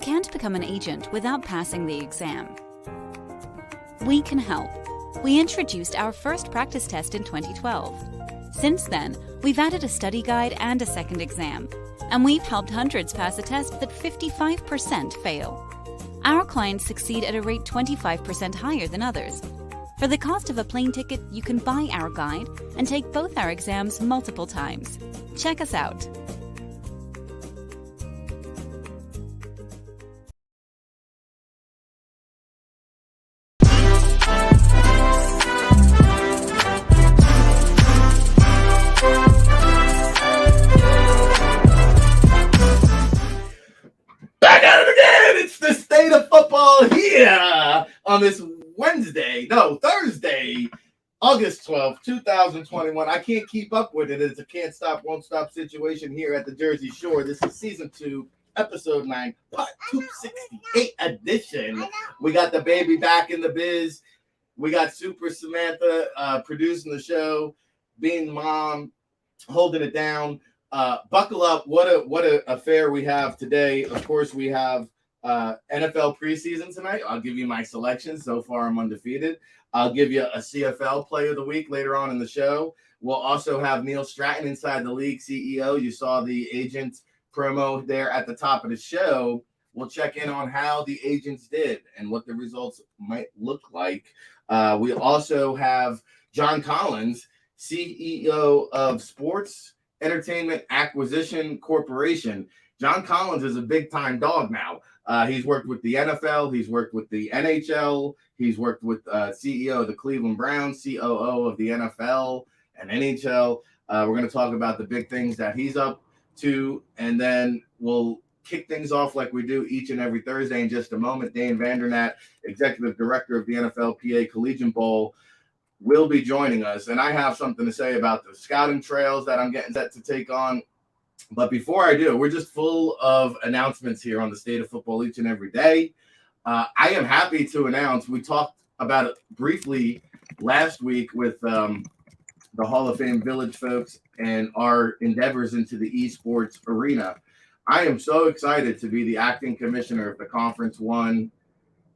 can't become an agent without passing the exam. We can help. We introduced our first practice test in 2012. Since then, we've added a study guide and a second exam, and we've helped hundreds pass a test that 55% fail. Our clients succeed at a rate 25% higher than others. For the cost of a plane ticket, you can buy our guide and take both our exams multiple times. Check us out. Back at it again! It's the state of football here on this Thursday, August 12th, 2021. I can't keep up with it. It's a can't stop, won't stop situation here at the Jersey Shore. This is season 2, episode 9, part 268 edition. We got the baby back in the biz. We got Super Samantha producing the show, being mom, holding it down. Buckle up. What a affair we have today. Of course, we have NFL preseason tonight. I'll give you my selections. So far, I'm undefeated. I'll give you a CFL player of the week later on in the show. We'll also have Neil Stratton, Inside the League CEO. You saw the agent promo there at the top of the show. We'll check in on how the agents did and what the results might look like. We also have John Collins, CEO of Sports Entertainment Acquisition Corporation. John Collins is a big-time dog now. He's worked with the NFL. He's worked with the NHL. He's worked with CEO of the Cleveland Browns, COO of the NFL and NHL. We're going to talk about the big things that he's up to, and then we'll kick things off like we do each and every Thursday in just a moment. Dane Vandernat, Executive Director of the NFLPA Collegiate Bowl, will be joining us, and I have something to say about the scouting trails that I'm getting set to take on. But before I do, we're just full of announcements here on the state of football each and every day. I am happy to announce, we talked about it briefly last week with the Hall of Fame Village folks and our endeavors into the esports arena. I am so excited to be the acting commissioner of the Conference 1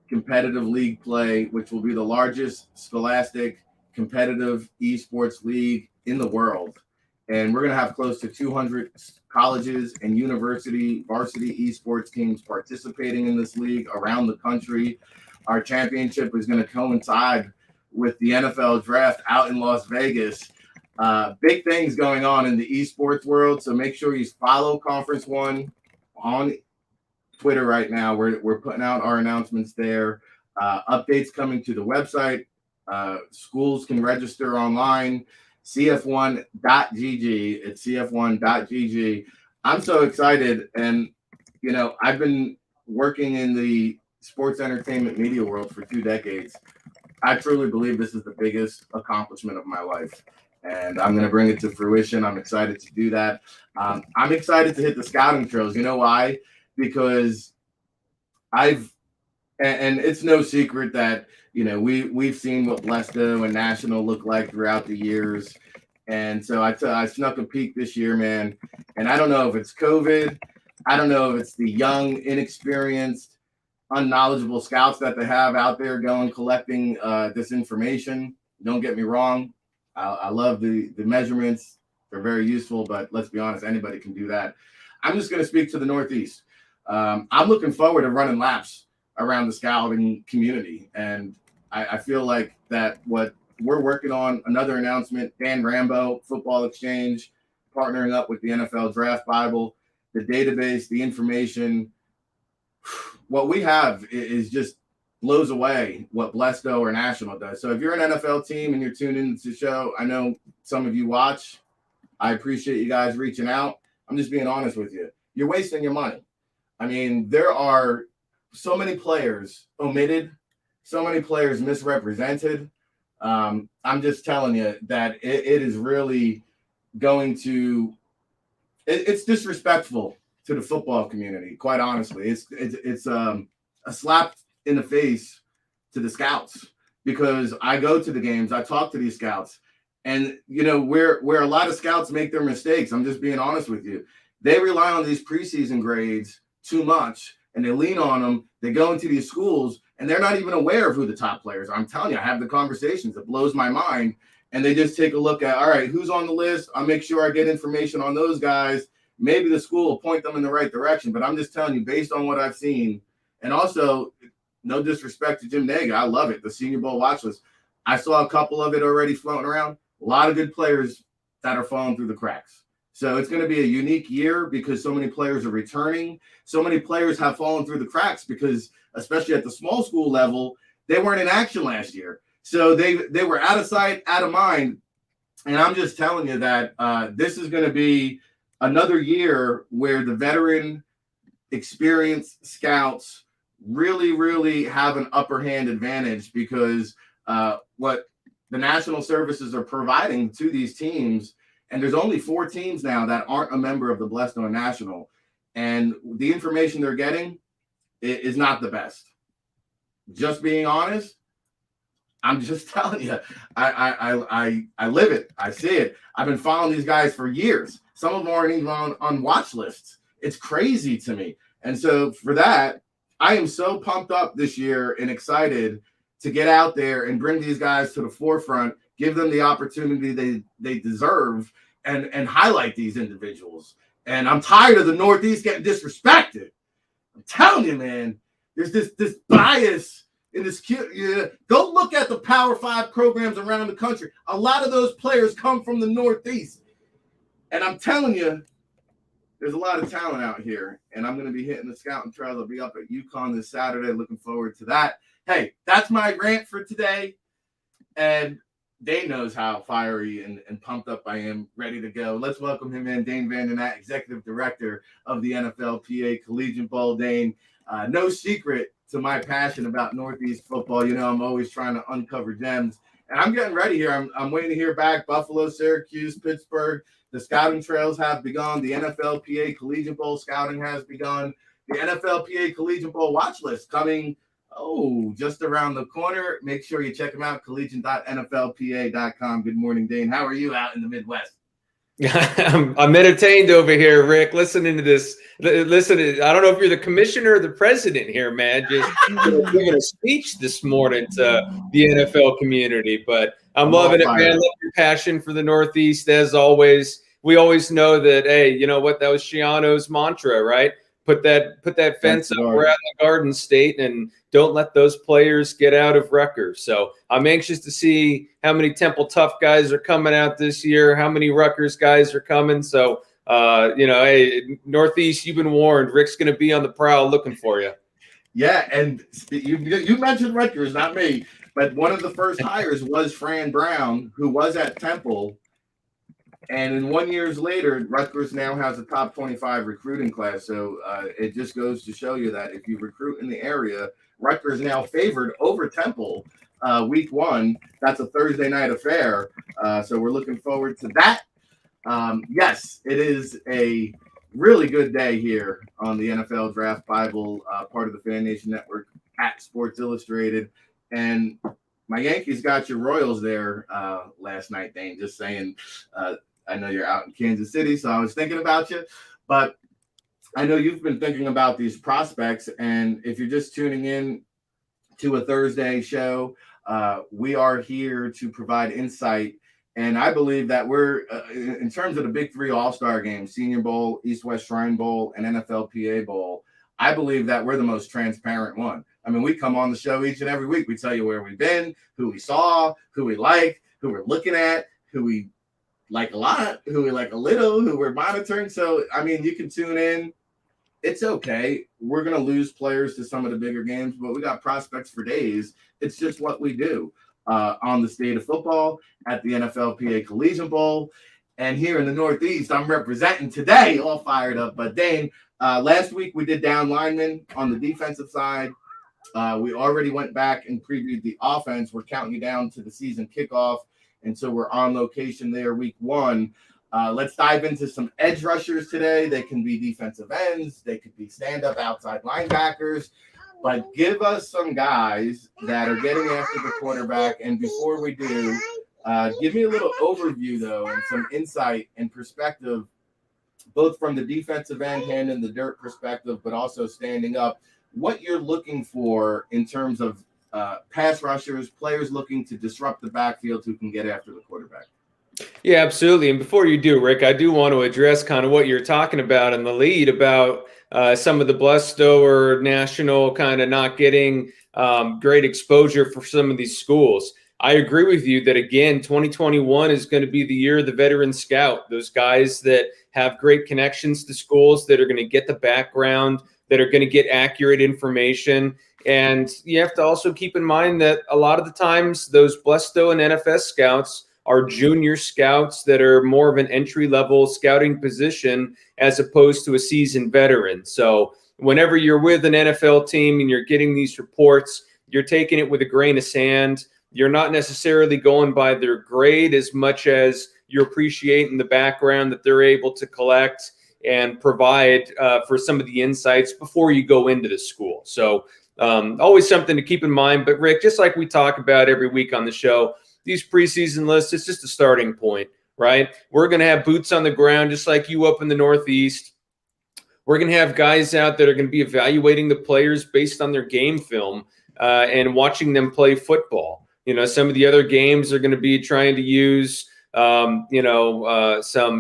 competitive league play, which will be the largest scholastic competitive esports league in the world. And we're going to have close to 200 colleges and university varsity esports teams participating in this league around the country. Our championship is going to coincide with the NFL draft out in Las Vegas. Big things going on in the esports world. So make sure you follow Conference 1 on Twitter right now. We're putting out our announcements there. Updates coming to the website. Schools can register online. CF1.gg. It's CF1.gg. I'm so excited. And, you know, I've been working in the sports entertainment media world for 2 decades. I truly believe this is the biggest accomplishment of my life. And I'm going to bring it to fruition. I'm excited to do that. I'm excited to hit the scouting trails. You know why? Because and it's no secret that, you know, we've seen what Blesto and National look like throughout the years. And so I snuck a peek this year, man. And I don't know if it's COVID. I don't know if it's the young, inexperienced, unknowledgeable scouts that they have out there going collecting this information. Don't get me wrong. I love the measurements. They're very useful, but let's be honest, anybody can do that. I'm just going to speak to the Northeast. I'm looking forward to running laps around the scouting community. And I feel like that what we're working on, another announcement, Dan Rambo, Football Exchange, partnering up with the NFL Draft Bible, the database, the information. What we have is just blows away what Blesto or National does. So if you're an NFL team and you're tuned into the show, I know some of you watch. I appreciate you guys reaching out. I'm just being honest with you. You're wasting your money. I mean, there are so many players omitted, so many players misrepresented. I'm just telling you that it is really going to it's disrespectful to the football community, quite honestly. It's a slap in the face to the scouts, because I go to the games, I talk to these scouts, and you know where a lot of scouts make their mistakes. I'm just being honest with you. They rely on these preseason grades too much, and they lean on them. They go into these schools, and they're not even aware of who the top players are. I'm telling you, I have the conversations. It blows my mind. And they just take a look at, all right, who's on the list? I'll make sure I get information on those guys. Maybe the school will point them in the right direction. But I'm just telling you, based on what I've seen, and also, no disrespect to Jim Nega, I love it. The Senior Bowl watch list. I saw a couple of it already floating around. A lot of good players that are falling through the cracks. So it's going to be a unique year because so many players are returning. So many players have fallen through the cracks because, especially at the small school level, they weren't in action last year. So they were out of sight, out of mind. And I'm just telling you that this is going to be another year where the veteran experienced scouts really, really have an upper hand advantage because what the national services are providing to these teams, and there's only 4 teams now that aren't a member of the Blastoise National, and the information they're getting is not the best. Just being honest, I'm just telling you, I live it. I see it. I've been following these guys for years. Some of them aren't even on watch lists. It's crazy to me. And so for that, I am so pumped up this year and excited to get out there and bring these guys to the forefront, give them the opportunity they deserve, and highlight these individuals. And I'm tired of the Northeast getting disrespected. I'm telling you, man, there's this bias in this cute. Yeah, go look at the Power 5 programs around the country. A lot of those players come from the Northeast. And I'm telling you, there's a lot of talent out here. And I'm going to be hitting the scouting trails. I'll be up at UConn this Saturday. Looking forward to that. Hey, that's my rant for today. And Dane knows how fiery and pumped up I am, ready to go. Let's welcome him in, Dane Vandernat, Executive Director of the NFLPA Collegiate Bowl. Dane, no secret to my passion about Northeast football. You know, I'm always trying to uncover gems. And I'm getting ready here. I'm waiting to hear back. Buffalo, Syracuse, Pittsburgh. The scouting trails have begun. The NFLPA Collegiate Bowl scouting has begun. The NFLPA Collegiate Bowl watch list coming just around the corner. Make sure you check them out, collegiate.nflpa.com. Good morning, Dane. How are you out in the Midwest? I'm entertained over here, Rick, listening to this. Listen, I don't know if you're the commissioner or the president here, man. Just giving a speech this morning to the NFL community. But I'm loving it, man. Love your passion for the Northeast, as always. We always know that, hey, you know what? That was Shiano's mantra, right? Put that fence up. We're out in the Garden State, and don't let those players get out of Rutgers. So I'm anxious to see how many Temple Tough guys are coming out this year, how many Rutgers guys are coming. So, hey, Northeast, you've been warned. Rick's going to be on the prowl looking for you. Yeah, and you mentioned Rutgers, not me, but one of the first hires was Fran Brown, who was at Temple. And in 1 year later, Rutgers now has a top 25 recruiting class. So it just goes to show you that if you recruit in the area, Rutgers now favored over Temple week 1. That's a Thursday night affair. So we're looking forward to that. Yes, it is a really good day here on the NFL Draft Bible, part of the Fan Nation Network at Sports Illustrated. And my Yankees got your Royals there last night, Dane. Just saying. I know you're out in Kansas City, so I was thinking about you. But I know you've been thinking about these prospects. And if you're just tuning in to a Thursday show, we are here to provide insight. And I believe that we're, in terms of the big 3 all-star games, Senior Bowl, East-West Shrine Bowl, and NFLPA Bowl, I believe that we're the most transparent one. I mean, we come on the show each and every week. We tell you where we've been, who we saw, who we like, who we're looking at, who we like a lot, who we like a little, who we're monitoring. So, I mean, you can tune in. It's okay. We're going to lose players to some of the bigger games, but we got prospects for days. It's just what we do on the State of Football, at the NFLPA Collegiate Bowl. And here in the Northeast, I'm representing today, all fired up. But Dane, last week we did down linemen on the defensive side. We already went back and previewed the offense. We're counting you down to the season kickoff. And so we're on location there week 1. Let's dive into some edge rushers today. They can be defensive ends. They could be stand-up outside linebackers. But give us some guys that are getting after the quarterback. And before we do, give me a little overview, though, and some insight and perspective, both from the defensive end, hand in the dirt perspective, but also standing up what you're looking for in terms of pass rushers, players looking to disrupt the backfield who can get after the quarterback. Yeah, absolutely. And before you do, Rick, I do want to address kind of what you're talking about in the lead about some of the Blesto or national kind of not getting great exposure for some of these schools. I agree with you that, again, 2021 is going to be the year of the veteran scout, those guys that have great connections to schools, that are going to get the background, that are going to get accurate information. And you have to also keep in mind that a lot of the times those Blesto and NFS scouts are junior scouts that are more of an entry-level scouting position as opposed to a seasoned veteran. So whenever you're with an NFL team and you're getting these reports, you're taking it with a grain of sand. You're not necessarily going by their grade as much as you're appreciating the background that they're able to collect and provide for some of the insights before you go into the school. So always something to keep in mind. But Rick, just like we talk about every week on the show, these preseason lists, it's just a starting point, right? We're going to have boots on the ground, just like you up in the Northeast. We're going to have guys out that are going to be evaluating the players based on their game film and watching them play football. You know, some of the other games are going to be trying to use, some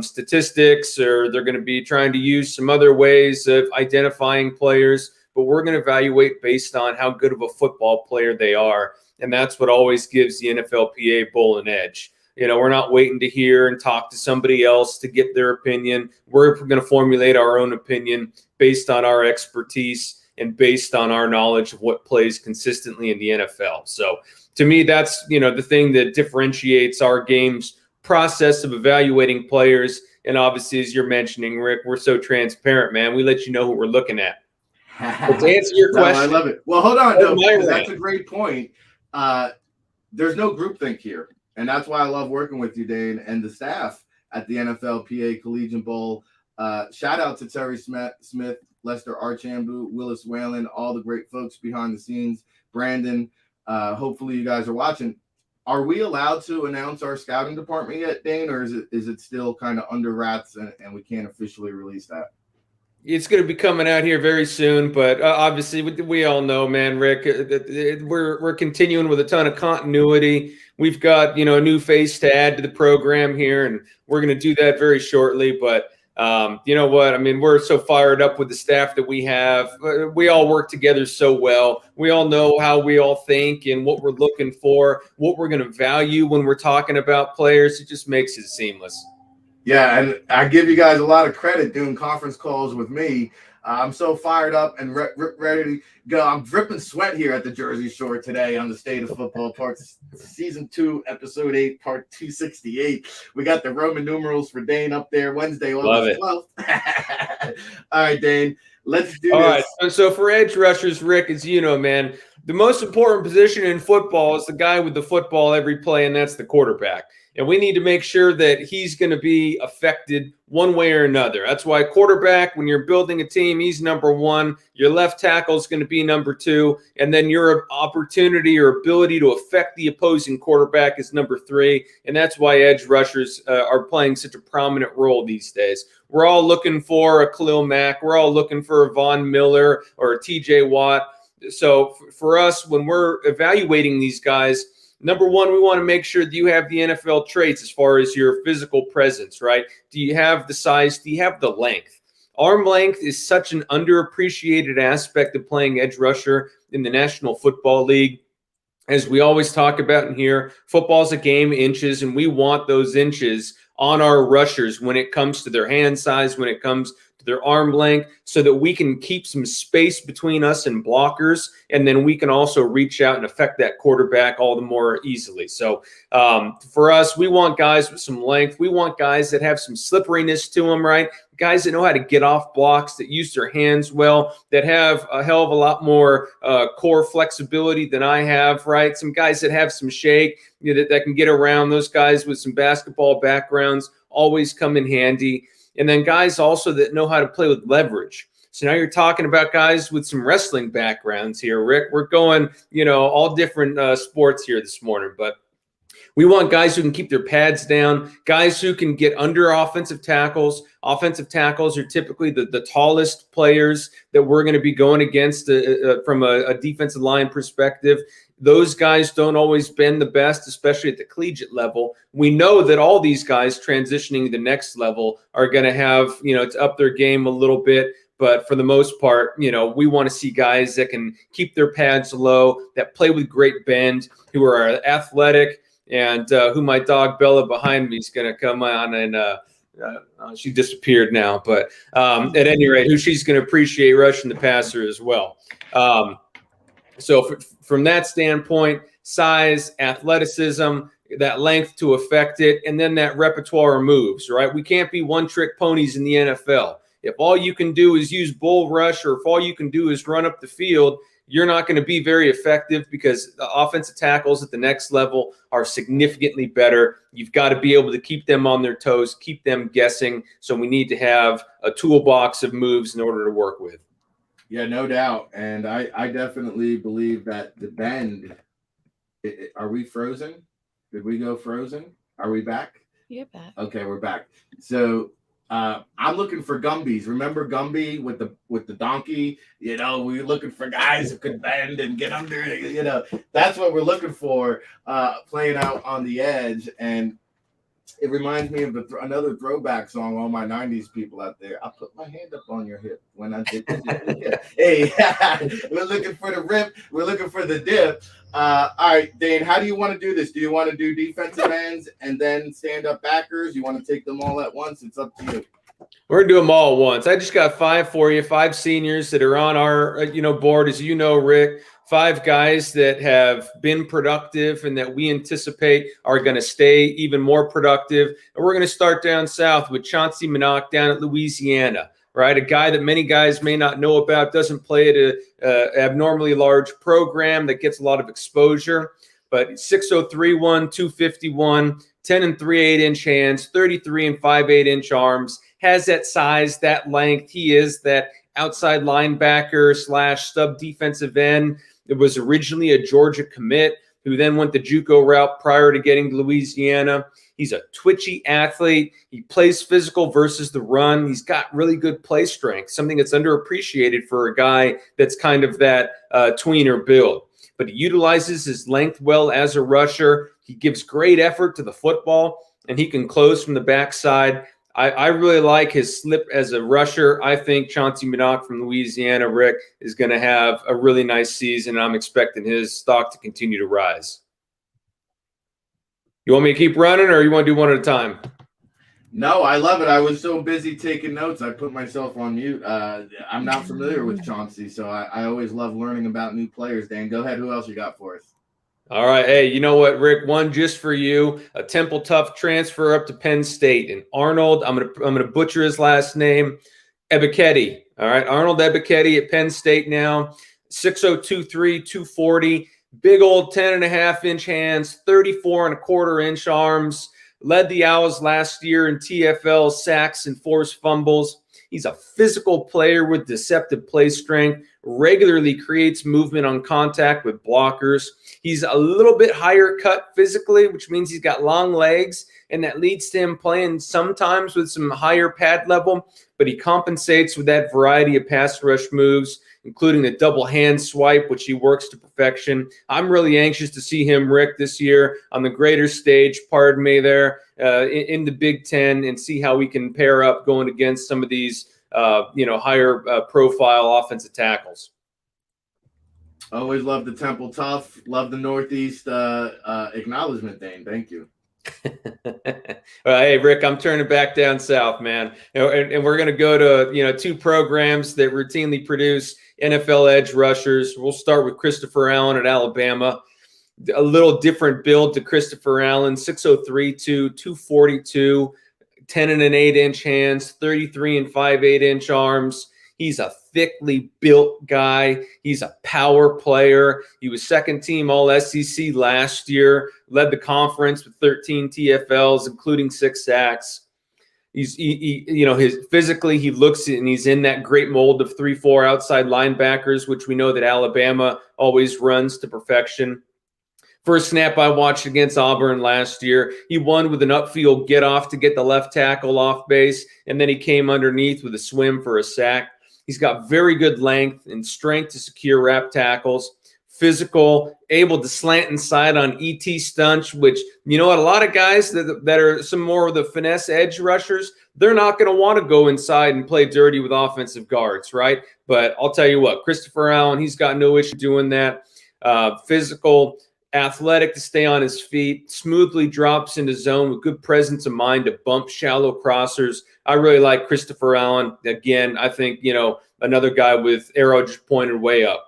statistics, or they're going to be trying to use some other ways of identifying players. But we're going to evaluate based on how good of a football player they are. And that's what always gives the NFLPA Bowl an edge. You know, we're not waiting to hear and talk to somebody else to get their opinion. We're going to formulate our own opinion based on our expertise and based on our knowledge of what plays consistently in the NFL. So to me, that's, the thing that differentiates our game's process of evaluating players. And obviously, as you're mentioning, Rick, we're so transparent, man. We let you know who we're looking at. But to answer your question, I love it. Well, hold on, though, because that's a great point. There's no groupthink here, and that's why I love working with you, Dane, and the staff at the NFLPA Collegiate Bowl. Shout out to Terry Smith, Lester Archambault, Willis Whalen, all the great folks behind the scenes. Brandon, hopefully you guys are watching. Are we allowed to announce our scouting department yet, Dane, or is it still kind of under wraps and we can't officially release that? It's going to be coming out here very soon, but obviously we all know, man, Rick, we're continuing with a ton of continuity. We've got, a new face to add to the program here, and we're going to do that very shortly. But you know what? I mean, we're so fired up with the staff that we have. We all work together so well. We all know how we all think and what we're looking for, what we're going to value when we're talking about players. It just makes it seamless. Yeah, and I give you guys a lot of credit doing conference calls with me. I'm so fired up and ready to go. I'm dripping sweat here at the Jersey Shore today on the State of Football, Season 2, Episode 8, Part 268. We got the Roman numerals for Dane up there Wednesday, August 12th. All right, Dane, let's do this. All right, so for edge rushers, Rick, as you know, man, the most important position in football is the guy with the football every play, and that's the quarterback. And we need to make sure that he's going to be affected one way or another. That's why quarterback, when you're building a team, he's number one. Your left tackle is going to be number two. And then your opportunity or ability to affect the opposing quarterback is number three. And that's why edge rushers are playing such a prominent role these days. We're all looking for a Khalil Mack. We're all looking for a Von Miller or a TJ Watt. So for us, when we're evaluating these guys, number one, we want to make sure that you have the NFL traits as far as your physical presence, right? Do you have the size? Do you have the length? Arm length is such an underappreciated aspect of playing edge rusher in the National Football League. As we always talk about in here, football's a game inches, and we want those inches on our rushers when it comes to their hand size, when it comes to their arm length, so that we can keep some space between us and blockers, and then we can also reach out and affect that quarterback all the more easily. So for us, we want guys with some length. We want guys that have some slipperiness to them, right? Guys that know how to get off blocks, that use their hands well, that have a hell of a lot more core flexibility than I have, right? Some guys that have some shake, that can get around. Those guys with some basketball backgrounds always come in handy. And then guys also that know how to play with leverage. So now you're talking about guys with some wrestling backgrounds here, Rick. We're going, all different sports here this morning. But We want guys who can keep their pads down, guys who can get under offensive tackles. Offensive tackles are typically the tallest players that we're going to be going against from a defensive line perspective. Those guys don't always bend the best, especially at the collegiate level. We know that all these guys transitioning to the next level are going to have, to up their game a little bit. But for the most part, we want to see guys that can keep their pads low, that play with great bend, who are athletic, and who my dog Bella behind me is going to come on and she disappeared now. But at any rate, who she's going to appreciate rushing the passer as well. So from that standpoint, size, athleticism, that length to affect it, and then that repertoire of moves, right? We can't be one-trick ponies in the NFL. If all you can do is use bull rush, or if all you can do is run up the field, you're not going to be very effective, because the offensive tackles at the next level are significantly better. You've got to be able to keep them on their toes, keep them guessing. So we need to have a toolbox of moves in order to work with. Yeah, no doubt. And I definitely believe that the bend, are we frozen? Did we go frozen? Are we back? You're back. Okay, we're back. So I'm looking for Gumbies. Remember Gumby with the donkey? We're looking for guys who could bend and get under. That's what we're looking for, playing out on the edge. And it reminds me of another throwback song. All my '90s people out there. I put my hand up on your hip when I did this. Hey, we're looking for the rip. We're looking for the dip. All right, Dane, how do you want to do this? Do you want to do defensive ends and then stand-up backers? You want to take them all at once? It's up to you. We're going to do them all at once. I just got 5 for you, 5 seniors that are on our board, as you know, Rick. 5 guys that have been productive and that we anticipate are going to stay even more productive. And we're going to start down south with Chauncey Minnock down at Louisiana. Right, a guy that many guys may not know about, doesn't play at an abnormally large program that gets a lot of exposure, but 6'3", 251, 10 and 3/8-inch hands, 33 and 5/8-inch arms, has that size, that length. He is that outside linebacker / sub defensive end. It was originally a Georgia commit who then went the JUCO route prior to getting to Louisiana. He's a twitchy athlete. He plays physical versus the run. He's got really good play strength, something that's underappreciated for a guy that's kind of that tweener build. But he utilizes his length well as a rusher. He gives great effort to the football, and he can close from the backside. I really like his slip as a rusher. I think Chauncey Minnock from Louisiana, Rick, is going to have a really nice season, and I'm expecting his stock to continue to rise. You want me to keep running, or you want to do one at a time? No, I love it. I was so busy taking notes, I put myself on mute. I'm not familiar with Chauncey, so I always love learning about new players. Dan, go ahead. Who else you got for us? All right. Hey, you know what, Rick? One just for you. A Temple Tough transfer up to Penn State. And Arnold, I'm gonna butcher his last name, Ebiketie. All right, Arnold Ebiketie at Penn State now. 6'0", 2'3", 240. Big old 10.5-inch hands, 34 1/4-inch arms. Led the Owls last year in TFL sacks and forced fumbles. He's a physical player with deceptive play strength, regularly creates movement on contact with blockers. He's a little bit higher cut physically, which means he's got long legs, and that leads to him playing sometimes with some higher pad level, but he compensates with that variety of pass rush moves, including the double hand swipe, which he works to perfection. I'm really anxious to see him, Rick, this year on the greater stage, pardon me there, in the Big Ten, and see how we can pair up going against some of these, higher profile offensive tackles. Always love the Temple Tough. Love the Northeast acknowledgement, Dane. Thank you. Hey, Rick, I'm turning back down south, man. And we're going to go to, 2 programs that routinely produce NFL edge rushers. We'll start with Christopher Allen at Alabama. A little different build to Christopher Allen, 6'3", 242, 10 and 8-inch hands, 33 and 5/8-inch arms. He's a thickly built guy. He's a power player. He was second team All SEC last year, led the conference with 13 TFLs, including 6 sacks. Physically, he looks and he's in that great mold of 3-4 outside linebackers, which we know that Alabama always runs to perfection. First snap I watched against Auburn last year, he won with an upfield get off to get the left tackle off base, and then he came underneath with a swim for a sack. He's got very good length and strength to secure wrap tackles, physical, able to slant inside on ET stunts, which, you know what, a lot of guys that are some more of the finesse edge rushers, they're not going to want to go inside and play dirty with offensive guards, right? But I'll tell you what, Christopher Allen, he's got no issue doing that. Physical, athletic to stay on his feet, smoothly drops into zone with good presence of mind to bump shallow crossers. I really like Christopher Allen. Again, I think, you know, another guy with arrow just pointed way up.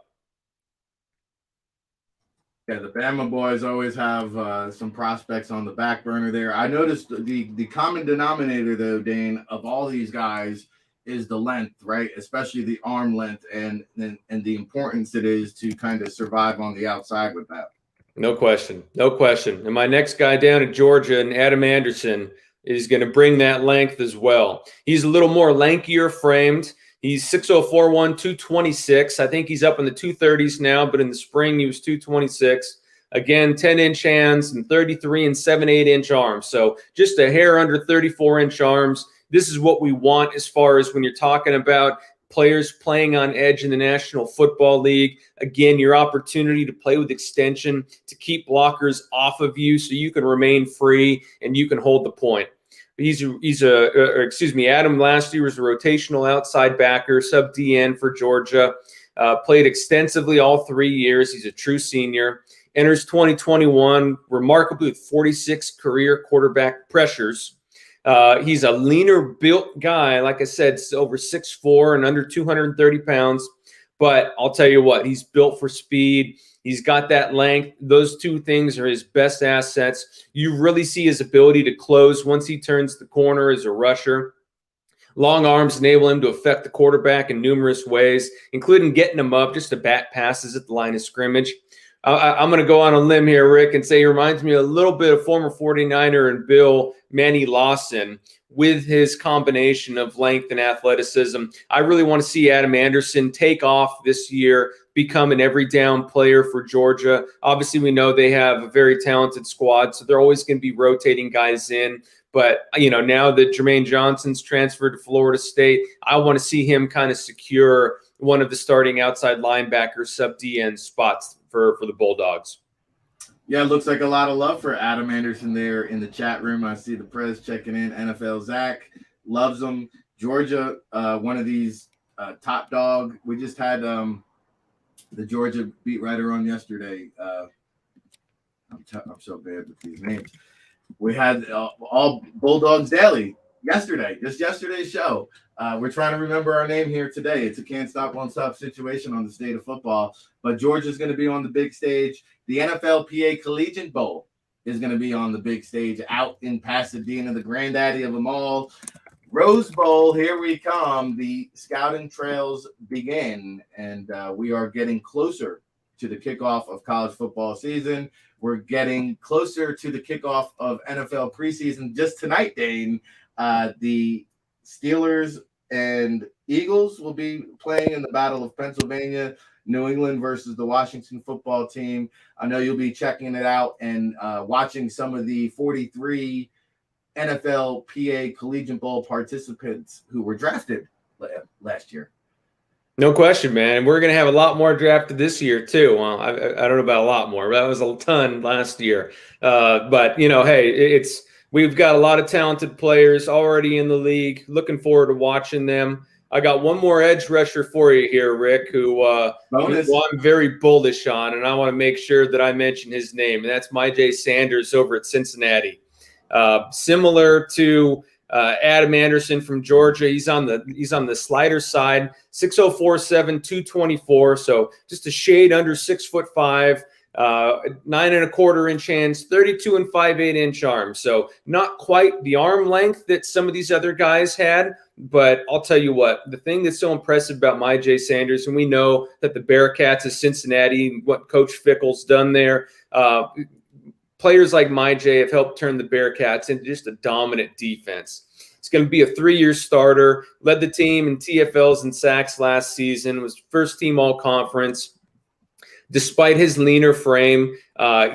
Yeah, the Bama boys always have some prospects on the back burner there. I noticed the common denominator, though, Dane, of all these guys is the length, right? Especially the arm length and the importance it is to kind of survive on the outside with that. No question. No question. And my next guy down at Georgia, and Adam Anderson, is going to bring that length as well. He's a little more lankier framed. He's 6'04", 226. I think he's up in the 230s now, but in the spring he was 226. Again, 10-inch hands and 33 and 7/8-inch arms. So just a hair under 34-inch arms. This is what we want as far as when you're talking about players playing on edge in the National Football League. Again, your opportunity to play with extension, to keep blockers off of you so you can remain free and you can hold the point. Adam last year was a rotational outside backer, sub DN for Georgia. Played extensively all 3 years. He's a true senior. Enters 2021 remarkably with 46 career quarterback pressures. He's a leaner built guy, like I said, over 6'4" and under 230 pounds. But I'll tell you what, he's built for speed. He's got that length. Those two things are his best assets. You really see his ability to close once he turns the corner as a rusher. Long arms enable him to affect the quarterback in numerous ways, including getting him up just to bat passes at the line of scrimmage. I'm going to go on a limb here, Rick, and say he reminds me a little bit of former 49er and Bill Manny Lawson with his combination of length and athleticism. I really want to see Adam Anderson take off this year, become an every down player for Georgia. Obviously, we know they have a very talented squad, so they're always going to be rotating guys in. But, you know, now that Jermaine Johnson's transferred to Florida State, I want to see him kind of secure one of the starting outside linebacker sub-DN spots for the Bulldogs. Yeah, it looks like a lot of love for Adam Anderson there in the chat room. I see the press checking in. NFL Zach loves him. Georgia, one of these top dog. We just had the Georgia beat writer on yesterday. I'm so bad with these names. We had all Bulldogs Daily yesterday, just yesterday's show. We're trying to remember our name here today. It's a can't stop, won't stop situation on the state of football. But Georgia's going to be on the big stage. The NFLPA Collegiate Bowl is going to be on the big stage out in Pasadena, the granddaddy of them all. Rose Bowl, here we come. The scouting trails begin, and we are getting closer to the kickoff of college football season. We're getting closer to the kickoff of NFL preseason. Just tonight, Dane, the Steelers and Eagles will be playing in the Battle of Pennsylvania, New England versus the Washington football team. I know you'll be checking it out and watching some of the 43 NFLPA Collegiate Bowl participants who were drafted last year. No question, man. And we're going to have a lot more drafted this year, too. Well, I don't know about a lot more. That was a ton last year. But, you know, hey, we've got a lot of talented players already in the league. Looking forward to watching them. I got one more edge rusher for you here, Rick, who I'm very bullish on, and I want to make sure that I mention his name, and that's Myjai Sanders over at Cincinnati. Similar to Adam Anderson from Georgia, he's on the slider side, 6'04", 224, so just a shade under 6'5". 9.25-inch hands, 32 and 5/8-inch arms. So not quite the arm length that some of these other guys had, but I'll tell you what, the thing that's so impressive about Myjai Sanders, and we know that the Bearcats of Cincinnati, what Coach Fickle's done there, players like Myjai have helped turn the Bearcats into just a dominant defense. He's going to be a 3-year starter, led the team in TFLs and sacks last season, was first team all-conference. despite his leaner frame,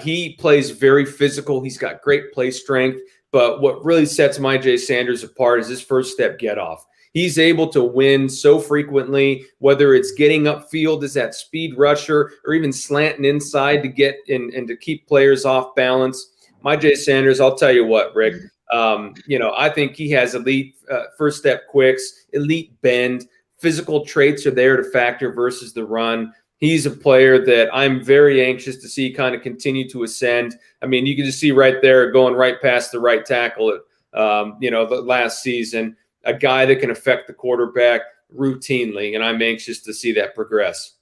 he plays very physical. He's got great play strength. But what really sets Myjai Sanders apart is his first step get off. He's able to win so frequently, whether it's getting upfield as that speed rusher or even slanting inside to get in and to keep players off balance. Myjai Sanders, I'll tell you what, Rick, I think he has elite first step quicks, elite bend, physical traits are there to factor versus the run. He's a player that I'm very anxious to see kind of continue to ascend. I mean, you can just see right there going right past the right tackle, the last season, a guy that can affect the quarterback routinely, and I'm anxious to see that progress.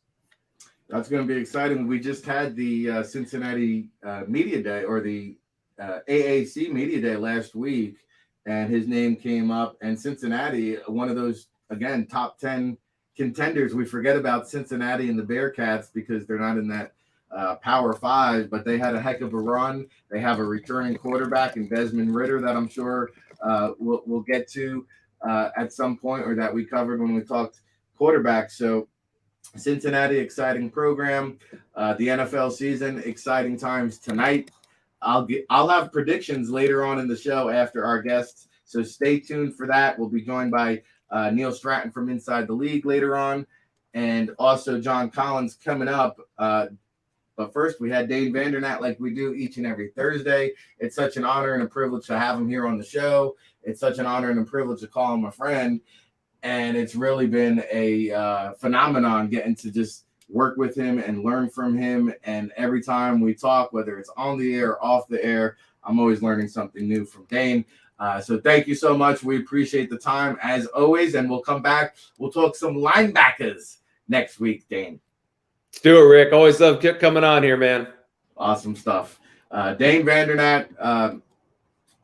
That's going to be exciting. We just had the Cincinnati Media Day, or the AAC Media Day last week, and his name came up. And Cincinnati, one of those, again, top 10 contenders. We forget about Cincinnati and the Bearcats because they're not in that Power 5, but they had a heck of a run. They have a returning quarterback in Desmond Ridder that I'm sure we'll get to at some point, or that we covered when we talked quarterback. So Cincinnati, exciting program. The NFL season, exciting times tonight. I'll have predictions later on in the show after our guests, so stay tuned for that. We'll be joined by Neil Stratton from Inside the League later on, and also John Collins coming up. But first, we had Dane Vandernat, like we do each and every Thursday. It's such an honor and a privilege to have him here on the show. It's such an honor and a privilege to call him a friend. And it's really been a phenomenon getting to just work with him and learn from him. And every time we talk, whether it's on the air or off the air, I'm always learning something new from Dane. So thank you so much. We appreciate the time as always. And we'll come back. We'll talk some linebackers next week, Dane. Let's do it, Rick. Always love coming on here, man. Awesome stuff. Dane Vandernat,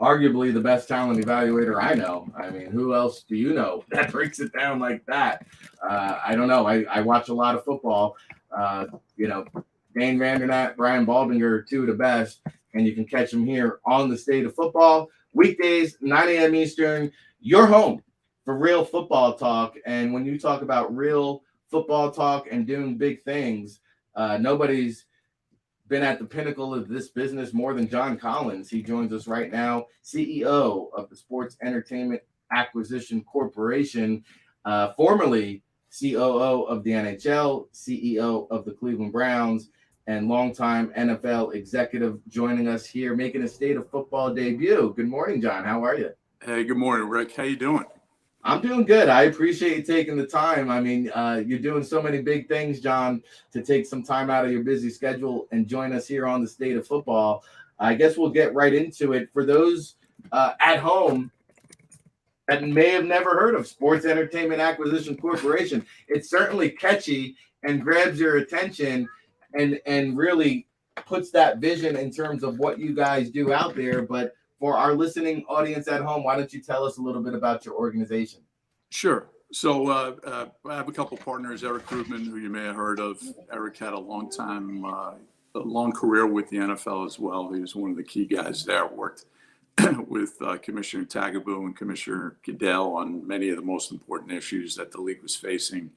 arguably the best talent evaluator I know. I mean, who else do you know that breaks it down like that? I don't know. I watch a lot of football. Dane Vandernat, Brian Baldinger are two of the best, and you can catch them here on the State of Football. Weekdays, 9 a.m. Eastern, your home for real football talk. And when you talk about real football talk and doing big things, nobody's been at the pinnacle of this business more than John Collins. He joins us right now, CEO of the Sports Entertainment Acquisition Corporation, formerly COO of the NHL, CEO of the Cleveland Browns, and longtime NFL executive, joining us here, making a State of Football debut. Good morning, John. How are you? Hey, good morning, Rick. How you doing? I'm doing good. I appreciate you taking the time. I mean, you're doing so many big things, John, to take some time out of your busy schedule and join us here on the State of Football. I guess we'll get right into it. For those at home that may have never heard of Sports Entertainment Acquisition Corporation, it's certainly catchy and grabs your attention and really puts that vision in terms of what you guys do out there. But for our listening audience at home, why don't you tell us a little bit about your organization? Sure. So I have a couple partners, Eric Krugman, who you may have heard of. Eric had a long career with the NFL as well. He was one of the key guys there, worked with Commissioner Tagaboo and Commissioner Goodell on many of the most important issues that the league was facing.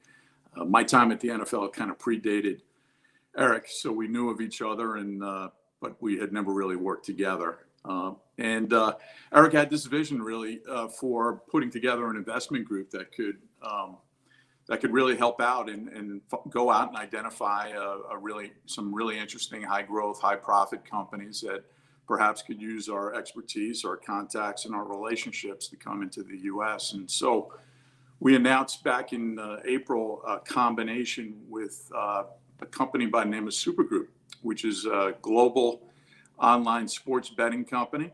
My time at the NFL kind of predated Eric, so we knew of each other, but we had never really worked together. And Eric had this vision really for putting together an investment group that could really help out and go out and identify some really interesting, high growth, high profit companies that perhaps could use our expertise, our contacts, and our relationships to come into the U.S. And so we announced back in April a combination with a company by the name of Supergroup, which is a global online sports betting company.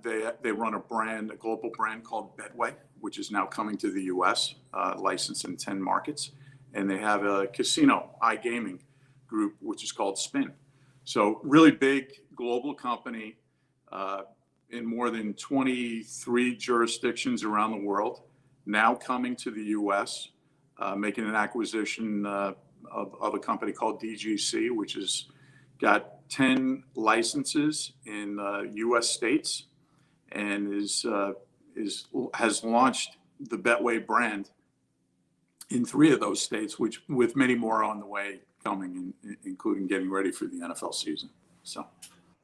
They run a global brand called Betway, which is now coming to the U.S., licensed in 10 markets. And they have a casino iGaming group, which is called Spin. So really big global company in more than 23 jurisdictions around the world, now coming to the U.S., making an acquisition of a company called DGC, which has got 10 licenses in U.S. states and has launched the Betway brand in 3 of those states, which with many more on the way coming, including getting ready for the NFL season. So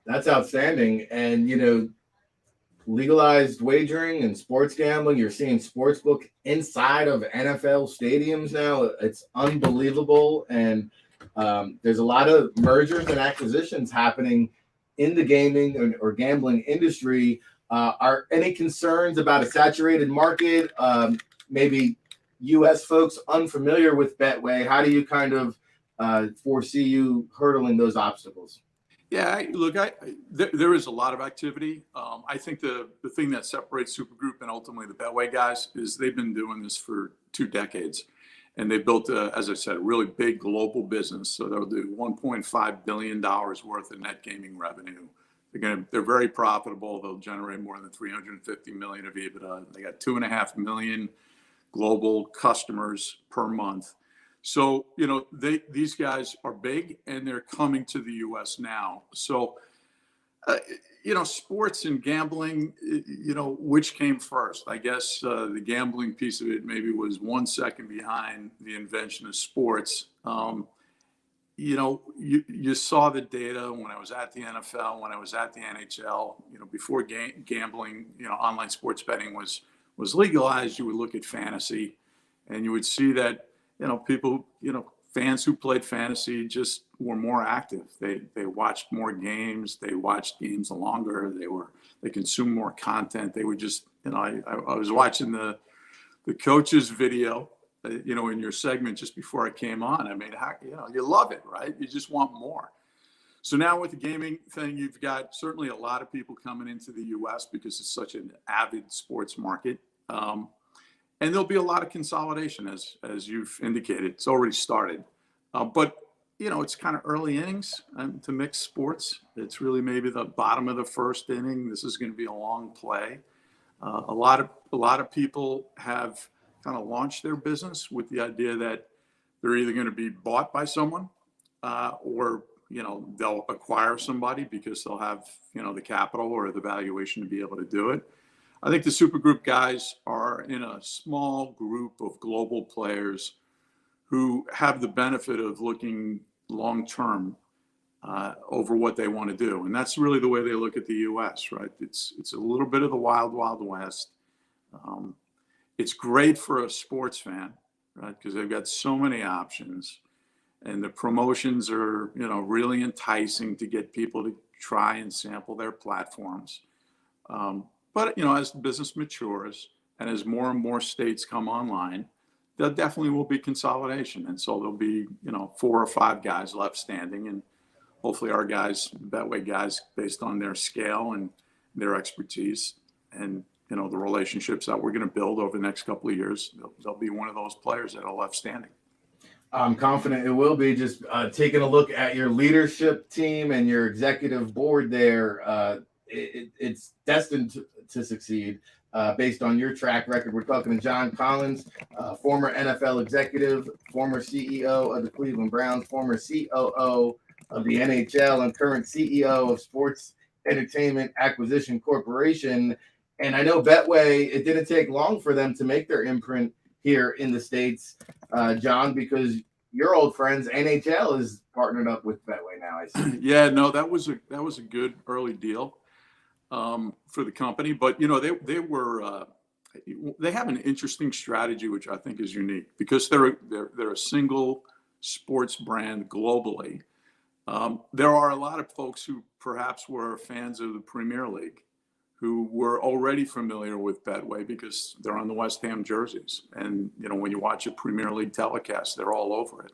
that's outstanding. And, legalized wagering and sports gambling. You're seeing sportsbook inside of NFL stadiums now. It's unbelievable. And there's a lot of mergers and acquisitions happening in the gaming or gambling industry. Are any concerns about a saturated market? Maybe U.S. folks unfamiliar with Betway. How do you kind of foresee you hurdling those obstacles? Yeah, look, there is a lot of activity. I think the thing that separates Supergroup and ultimately the Betway guys is they've been doing this for 2 decades. And they built, as I said, a really big global business. So they'll do $1.5 billion worth of net gaming revenue. They're very profitable. They'll generate more than $350 million of EBITDA. They got 2.5 million global customers per month. So, these guys are big and they're coming to the U.S. now. So, sports and gambling, which came first? I guess the gambling piece of it maybe was 1 second behind the invention of sports. You saw the data when I was at the NFL, when I was at the NHL, before gambling, online sports betting was legalized. You would look at fantasy and you would see that, people, fans who played fantasy just were more active. They watched more games. They watched games longer. They consumed more content. They would just, I was watching the coach's video, in your segment just before I came on. I mean, you love it, right? You just want more. So now with the gaming thing, you've got certainly a lot of people coming into the U.S. because it's such an avid sports market. And there'll be a lot of consolidation, as you've indicated. It's already started. But, it's kind of early innings to mix sports. It's really maybe the bottom of the first inning. This is going to be a long play. A lot of people have kind of launched their business with the idea that they're either going to be bought by someone or, they'll acquire somebody because they'll have, the capital or the valuation to be able to do it. I think the Supergroup guys are in a small group of global players who have the benefit of looking long-term over what they want to do. And that's really the way they look at the U.S., right? It's a little bit of the wild, wild west. It's great for a sports fan, right? Because they've got so many options and the promotions are, really enticing to get people to try and sample their platforms. But, as the business matures and as more and more states come online, there definitely will be consolidation. And so there'll be, 4 or 5 guys left standing. And hopefully our guys, Betway guys, based on their scale and their expertise and, the relationships that we're going to build over the next couple of years, they'll be one of those players that are left standing. I'm confident it will be. Just taking a look at your leadership team and your executive board there, it's destined to succeed based on your track record. We're talking to John Collins, former NFL executive, former CEO of the Cleveland Browns, former COO of the NHL, and current CEO of Sports Entertainment Acquisition Corporation. And I know Betway, it didn't take long for them to make their imprint here in the States, John, because your old friends, NHL, is partnered up with Betway now, I see. Yeah, no, that was a good early deal for the company. But, they have an interesting strategy, which I think is unique because they're a single sports brand globally. There are a lot of folks who perhaps were fans of the Premier League who were already familiar with Betway because they're on the West Ham jerseys. And, when you watch a Premier League telecast, they're all over it.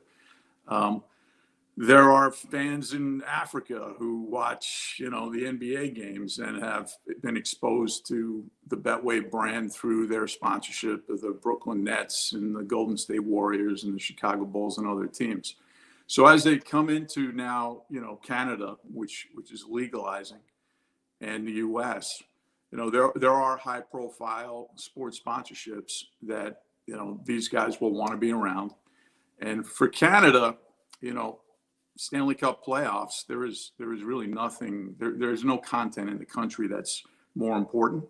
There are fans in Africa who watch, the NBA games and have been exposed to the Betway brand through their sponsorship of the Brooklyn Nets and the Golden State Warriors and the Chicago Bulls and other teams. So as they come into now, Canada, which is legalizing, and the U.S., there are high-profile sports sponsorships that, these guys will want to be around. And for Canada, Stanley Cup playoffs, there is really nothing, there's no content in the country that's more important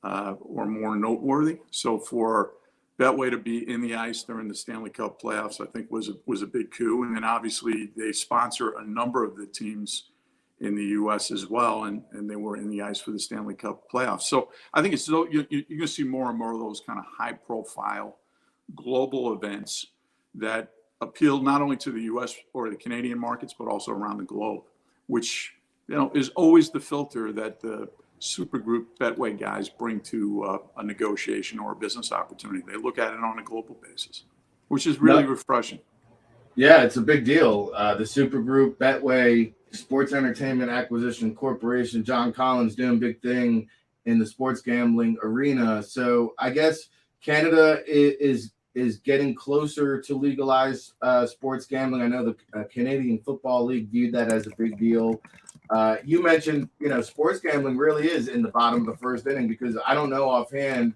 or more noteworthy. So for Betway to be in the ice during the Stanley Cup playoffs, I think was a big coup. And then obviously they sponsor a number of the teams in the U.S. as well, and they were in the ice for the Stanley Cup playoffs. So I think it's you're going to see more and more of those kind of high-profile global events that appeal not only to the U.S. or the Canadian markets, but also around the globe, which is always the filter that the supergroup Betway guys bring to a negotiation or a business opportunity. They look at it on a global basis, which is really refreshing. Yeah, it's a big deal. The supergroup Betway Sports Entertainment Acquisition Corporation, John Collins doing big thing in the sports gambling arena. So I guess Canada is getting closer to legalized sports gambling. I know the Canadian Football League viewed that as a big deal. You mentioned, sports gambling really is in the bottom of the first inning, because I don't know offhand,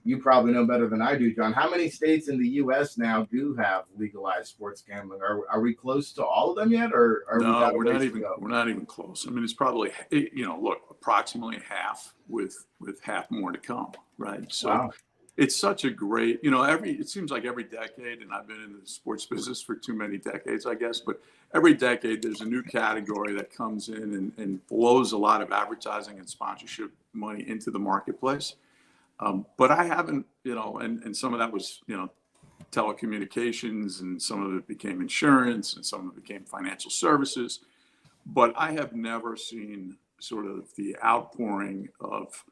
you probably know better than I do, John, how many states in the U.S. now do have legalized sports gambling? Are we close to all of them yet, or are no, we're not even close. I mean, it's probably, approximately half with half more to come, right? So wow. It's such a great, it seems like every decade, and I've been in the sports business for too many decades, I guess, but every decade there's a new category that comes in and blows a lot of advertising and sponsorship money into the marketplace. But I haven't, and some of that was, telecommunications, and some of it became insurance, and some of it became financial services. But I have never seen sort of the outpouring of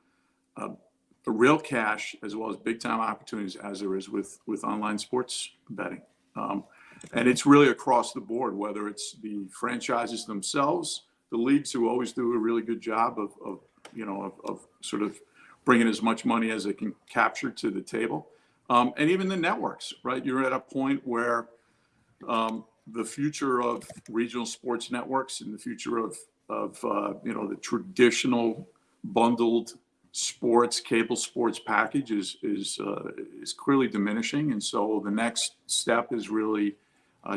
the real cash as well as big time opportunities as there is with online sports betting. And it's really across the board, whether it's the franchises themselves, the leagues who always do a really good job of sort of bringing as much money as they can capture to the table. And even the networks, right? You're at a point where the future of regional sports networks and the future of the traditional bundled sports, cable sports package is clearly diminishing. And so the next step is really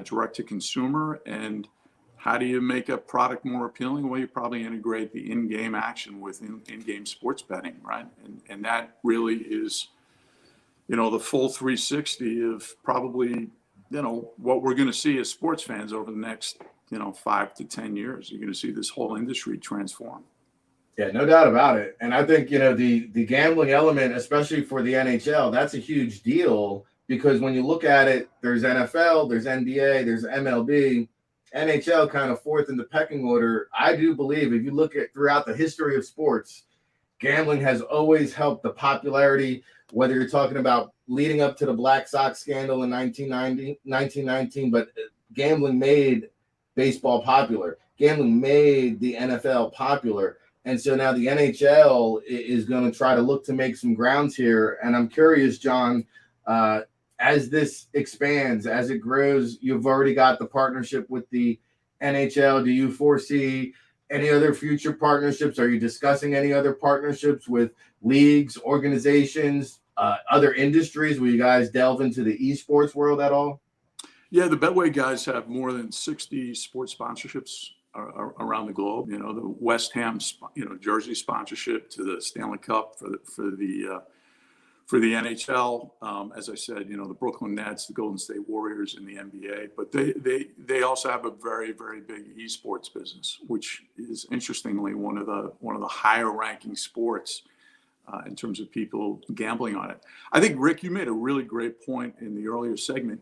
direct to consumer. And how do you make a product more appealing? Well, you probably integrate the in-game action with in-game sports betting, right? And that really is, the full 360 of probably, what we're going to see as sports fans over the next, 5 to 10 years. You're going to see this whole industry transform. Yeah, no doubt about it. And I think, the gambling element, especially for the NHL, that's a huge deal, because when you look at it, there's NFL, there's NBA, there's MLB. NHL kind of fourth in the pecking order. I do believe if you look at throughout the history of sports, gambling has always helped the popularity, whether you're talking about leading up to the Black Sox scandal in 1919, but gambling made baseball popular. Gambling made the NFL popular. And so now the NHL is going to try to look to make some grounds here. And I'm curious, John, as this expands, as it grows, you've already got the partnership with the NHL. Do you foresee any other future partnerships? Are you discussing any other partnerships with leagues, organizations, other industries? Will you guys delve into the esports world at all? Yeah, the Betway guys have more than 60 sports sponsorships around the globe. The West Ham, jersey sponsorship to the Stanley Cup for the NHL, as I said, the Brooklyn Nets, the Golden State Warriors, and the NBA. But they also have a very, very big esports business, which is interestingly one of the higher ranking sports in terms of people gambling on it. I think, Rick, you made a really great point in the earlier segment.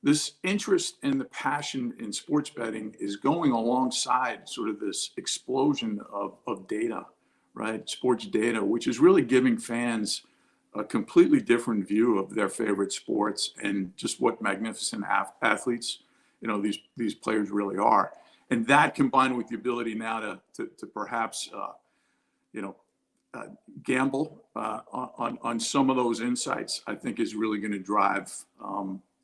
This interest and the passion in sports betting is going alongside sort of this explosion of data. Right, sports data, which is really giving fans a completely different view of their favorite sports and just what magnificent athletes, these players really are. And that, combined with the ability now to perhaps, gamble on some of those insights, I think is really going to drive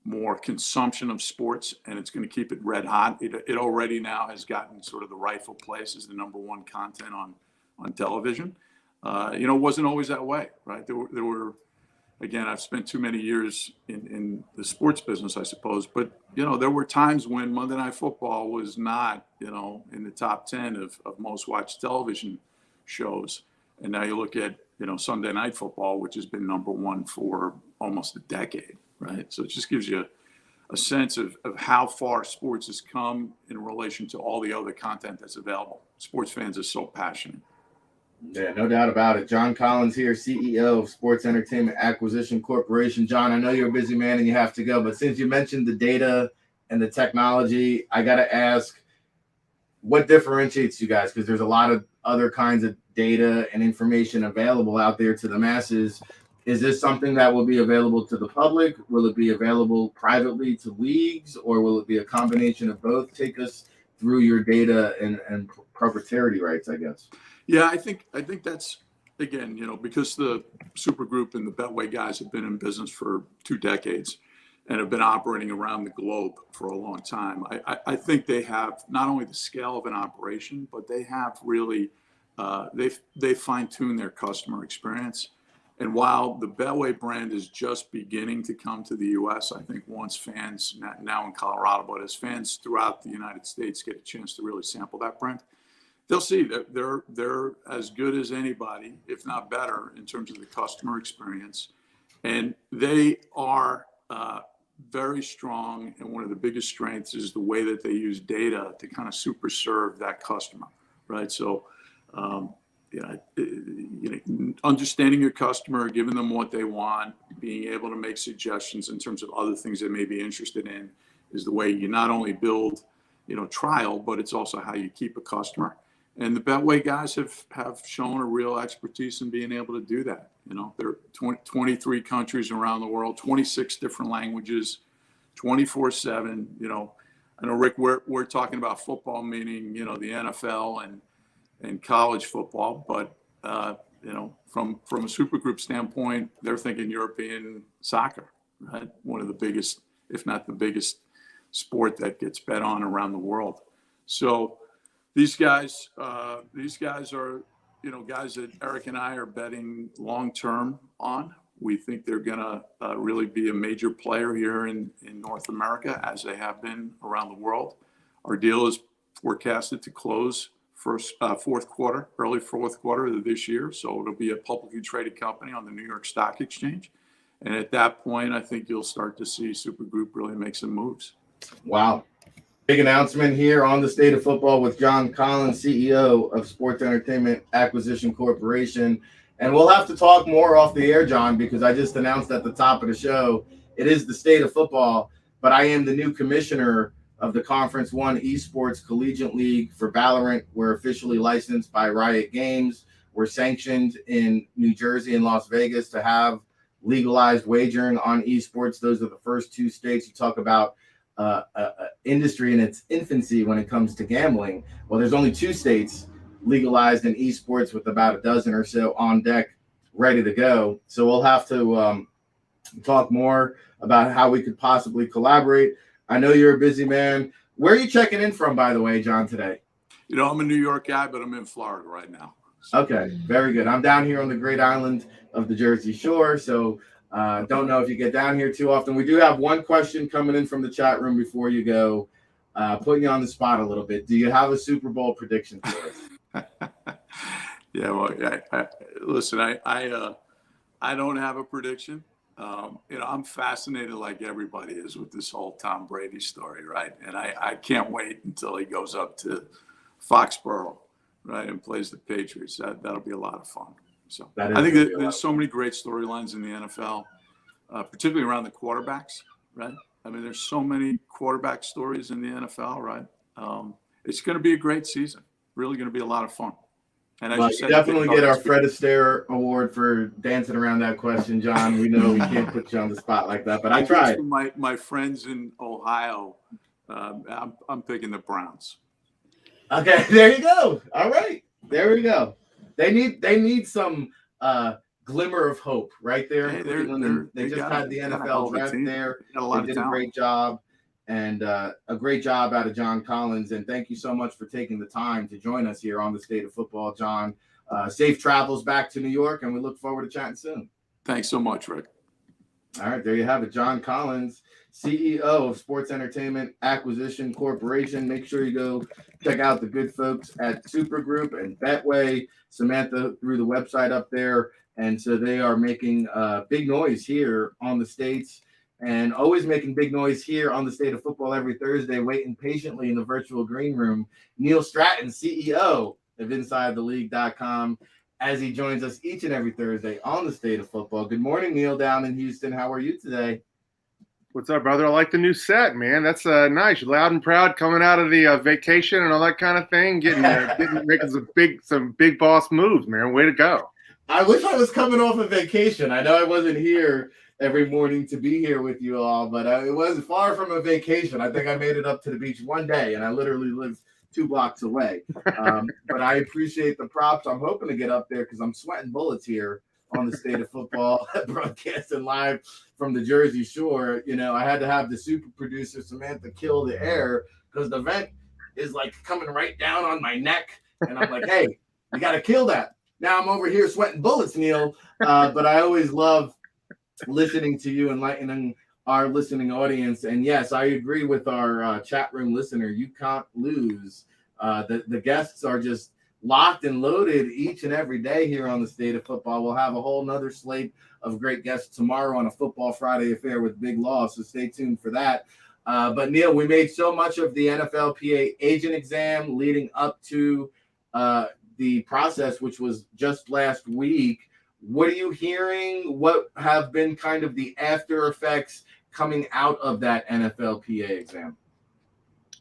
more consumption of sports, and it's going to keep it red hot. It already now has gotten sort of the rightful place as the number one content on television. It wasn't always that way, right? There were, again, I've spent too many years in the sports business, I suppose, but, there were times when Monday Night Football was not, in the top 10 of most watched television shows. And now you look at, Sunday Night Football, which has been number one for almost a decade, right? So it just gives you a sense of how far sports has come in relation to all the other content that's available. Sports fans are so passionate. Yeah, no doubt about it. John Collins here, CEO of Sports Entertainment Acquisition Corporation. John, I know you're a busy man and you have to go, but since you mentioned the data and the technology, I got to ask, what differentiates you guys? Because there's a lot of other kinds of data and information available out there to the masses. Is this something that will be available to the public? Will it be available privately to leagues, or will it be a combination of both? Take us through your data and proprietary rights, I guess. Yeah, I think that's, again, because the Super Group and the Betway guys have been in business for 2 decades and have been operating around the globe for a long time. I think they have not only the scale of an operation, but they have really they've fine-tuned their customer experience. And while the Betway brand is just beginning to come to the U.S., I think once fans, now in Colorado, but as fans throughout the United States get a chance to really sample that brand, they'll see that they're as good as anybody, if not better, in terms of the customer experience. And they are very strong, and one of the biggest strengths is the way that they use data to kind of super serve that customer, right? So, understanding your customer, giving them what they want, being able to make suggestions in terms of other things they may be interested in is the way you not only build, trial, but it's also how you keep a customer. And the Betway guys have shown a real expertise in being able to do that. There are 23 countries around the world, 26 different languages, 24/7. I know, Rick, we're talking about football, meaning, the NFL and college football, but from a super group standpoint, they're thinking European soccer, right? One of the biggest, if not the biggest, sport that gets bet on around the world. So these guys are, guys that Eric and I are betting long term on. We think they're going to really be a major player here in North America, as they have been around the world. Our deal is forecasted to close fourth quarter, early fourth quarter of this year. So it'll be a publicly traded company on the New York Stock Exchange. And at that point, I think you'll start to see Super Group really make some moves. Wow. Big announcement here on the State of Football with John Collins, CEO of Sports Entertainment Acquisition Corporation. And we'll have to talk more off the air, John, because I just announced at the top of the show, it is the State of Football, but I am the new commissioner of the Conference 1 Esports Collegiate League for Valorant. We're officially licensed by Riot Games. We're sanctioned in New Jersey and Las Vegas to have legalized wagering on esports. Those are the first 2 states. You talk about industry in its infancy when it comes to gambling. Well, there's only 2 states legalized in esports with about a dozen or so on deck ready to go. So we'll have to talk more about how we could possibly collaborate. I know you're a busy man. Where are you checking in from, by the way, John, today? I'm a New York guy, but I'm in Florida right now. So. Okay, very good. I'm down here on the great island of the Jersey Shore, so don't know if you get down here too often. We do have one question coming in from the chat room before you go, putting you on the spot a little bit. Do you have a Super Bowl prediction for us? Yeah, well, listen, I don't have a prediction. I'm fascinated, like everybody is, with this whole Tom Brady story, right? And I can't wait until he goes up to Foxborough, right, and plays the Patriots. That'll be a lot of fun. So I think that there's so many great storylines in the NFL, particularly around the quarterbacks, right? I mean, there's so many quarterback stories in the NFL, right? It's going to be a great season. Really going to be a lot of fun. And as you said, definitely get our Fred Astaire award for dancing around that question, John. We know we can't put you on the spot like that, but I tried. My friends in Ohio, I'm picking the Browns. Okay, there you go. All right, there we go. They need some glimmer of hope right there. Hey, they just had the NFL draft there. They did a great job, and a great job out of John Collins. And thank you so much for taking the time to join us here on the State of Football, John. Safe travels back to New York, and we look forward to chatting soon. Thanks so much, Rick. All right, there you have it, John Collins, CEO of Sports Entertainment Acquisition Corporation. Make sure you go check out the good folks at Supergroup and Betway. Samantha threw the website up there, and so they are making big noise here on the States, and always making big noise here on the State of Football every Thursday, waiting patiently in the virtual green room. Neil Stratton, CEO of InsideTheLeague.com, as he joins us each and every Thursday on the State of Football. Good morning, Neil, down in Houston. How are you today? What's up, brother? I like the new set, man. That's nice. You're loud and proud coming out of the vacation and all that kind of thing, making some big boss moves, man. Way to go. I wish I was coming off a vacation. I know I wasn't here every morning to be here with you all, but it was far from a vacation. I think I made it up to the beach one day, and I literally live 2 blocks away. But I appreciate the props. I'm hoping to get up there because I'm sweating bullets here on the State of Football, broadcasting live from the Jersey Shore. You know, I had to have the super producer Samantha kill the air because the vent is like coming right down on my neck, and I'm like, hey, you got to kill that. Now I'm over here sweating bullets, Neil. But I always love listening to you, enlightening our listening audience. And yes, I agree with our chat room listener. You can't lose. The guests are just locked and loaded each and every day here on the State of Football. We'll have a whole nother slate of great guests tomorrow on a Football Friday affair with Big Law, so stay tuned for that. But Neil, we made so much of the NFLPA agent exam leading up to the process, which was just last week. What are you hearing? What have been kind of the after effects coming out of that NFLPA exam?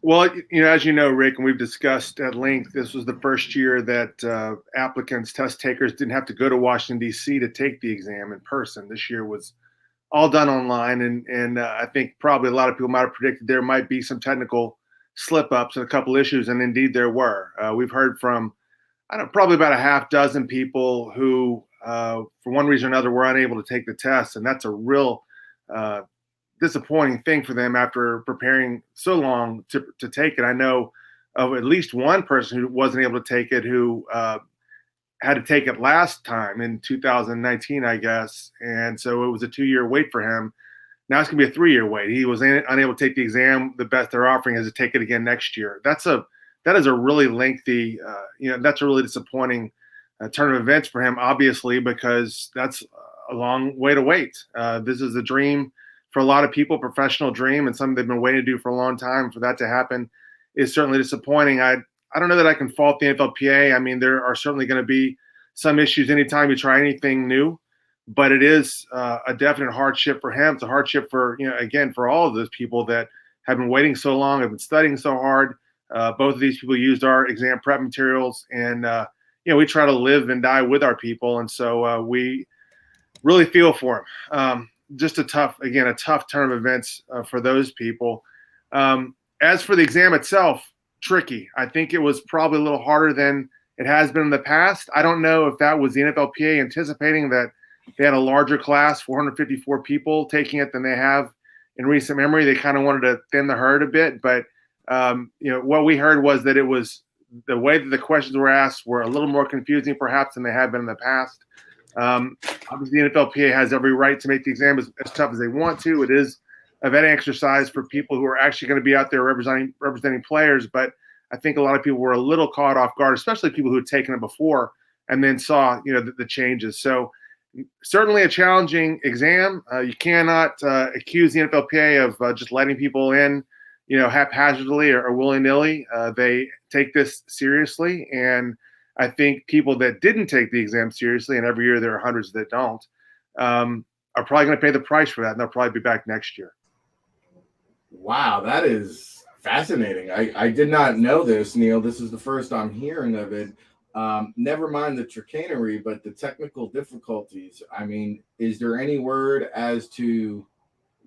Well, you know, as you know, Rick, and we've discussed at length, this was the first year that applicants, test takers, didn't have to go to Washington, D.C. to take the exam in person. This year was all done online, and I think probably a lot of people might have predicted there might be some technical slip-ups and a couple issues, and indeed there were. We've heard from, probably about a half dozen people who, for one reason or another, were unable to take the test, and that's a real disappointing thing for them after preparing so long to take it. I know of at least one person who wasn't able to take it who had to take it last time in 2019, I guess, and so it was a 2-year wait for him. Now it's going to be a 3-year wait. He was unable to take the exam. The best they're offering is to take it again next year. That is a really lengthy, that's a really disappointing turn of events for him, obviously, because that's a long way to wait. This is a dream for a lot of people, professional dream, and something they've been waiting to do for a long time. For that to happen is certainly disappointing. I don't know that I can fault the NFLPA. I mean, there are certainly going to be some issues anytime you try anything new, but it is a definite hardship for him. It's a hardship for, again, for all of those people that have been waiting so long, have been studying so hard. Both of these people used our exam prep materials, and we try to live and die with our people, and so we really feel for them. Just a tough turn of events for those people. As for the exam itself, tricky. I think it was probably a little harder than it has been in the past. I don't know if that was the NFLPA anticipating that they had a larger class, 454 people taking it than they have in recent memory. They kind of wanted to thin the herd a bit, but what we heard was that it was the way that the questions were asked were a little more confusing perhaps than they have been in the past. Obviously, the NFLPA has every right to make the exam as tough as they want to. It is a vetting exercise for people who are actually going to be out there representing players. But I think a lot of people were a little caught off guard, especially people who had taken it before and then saw, the changes. So certainly a challenging exam. You cannot accuse the NFLPA of just letting people in, haphazardly or willy-nilly. They take this seriously, and I think people that didn't take the exam seriously, and every year there are hundreds that don't, are probably going to pay the price for that, and they'll probably be back next year. Wow, that is fascinating. I did not know this, Neil. This is the first I'm hearing of it. Never mind the chicanery, but the technical difficulties. I mean, is there any word as to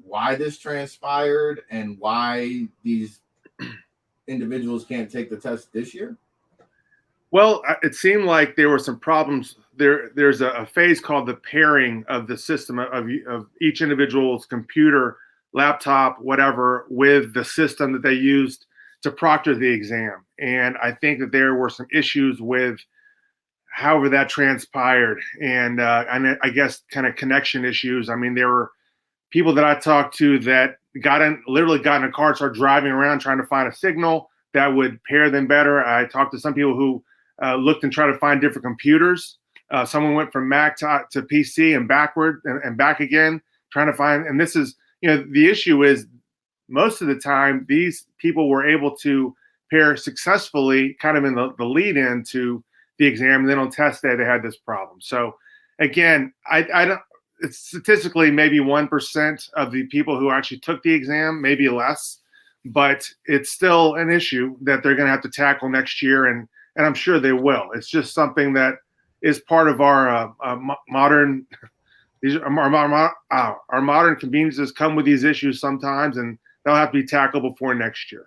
why this transpired and why these individuals can't take the test this year? Well, it seemed like there were some problems. There's a phase called the pairing of the system of each individual's computer, laptop, whatever, with the system that they used to proctor the exam. And I think that there were some issues with however that transpired, and I guess kind of connection issues. I mean, there were people that I talked to that literally got in a car, started driving around trying to find a signal that would pair them better. I talked to some people who looked and tried to find different computers. Someone went from Mac to PC and backward and back again, trying to find. And this is, the issue is most of the time these people were able to pair successfully kind of in the lead in to the exam. And then on test day, they had this problem. So again, I don't, it's statistically maybe 1% of the people who actually took the exam, maybe less, but it's still an issue that they're going to have to tackle next year. And I'm sure they will. It's just something that is part of our modern, our modern conveniences come with these issues sometimes, and they'll have to be tackled before next year.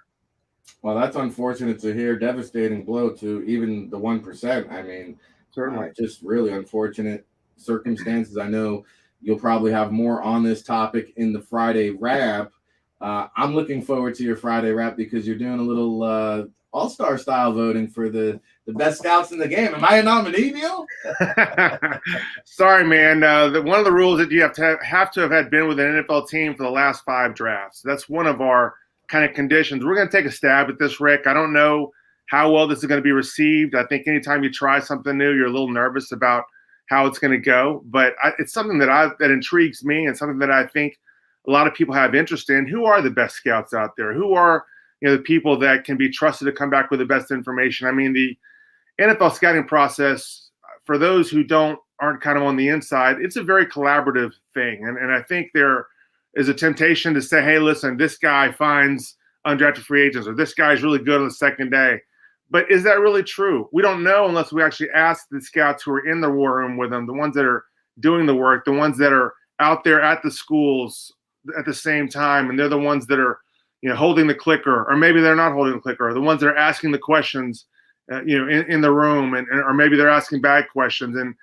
Well, that's unfortunate to hear. Devastating blow to even the 1%. I mean, Certainly. Just really unfortunate circumstances. I know you'll probably have more on this topic in the Friday wrap. I'm looking forward to your Friday wrap because you're doing a little all-star style voting for the best scouts in the game. Am I a nominee, Neil? Sorry, man. One of the rules that you have to have had been with an NFL team for the last 5 drafts. That's one of our kind of conditions. We're going to take a stab at this, Rick. I don't know how well this is going to be received. I think anytime you try something new, you're a little nervous about how it's going to go. But it's something that intrigues me, and something that I think a lot of people have interest in. Who are the best scouts out there? Who are the people that can be trusted to come back with the best information? I mean, the NFL scouting process, for those who aren't kind of on the inside, it's a very collaborative thing. And I think there is a temptation to say, hey, listen, this guy finds undrafted free agents, or this guy's really good on the second day. But is that really true? We don't know unless we actually ask the scouts who are in the war room with them, the ones that are doing the work, the ones that are out there at the schools at the same time, and they're the ones that are holding the clicker, or maybe they're not holding the clicker, or the ones that are asking the questions in the room, or maybe they're asking bad questions. And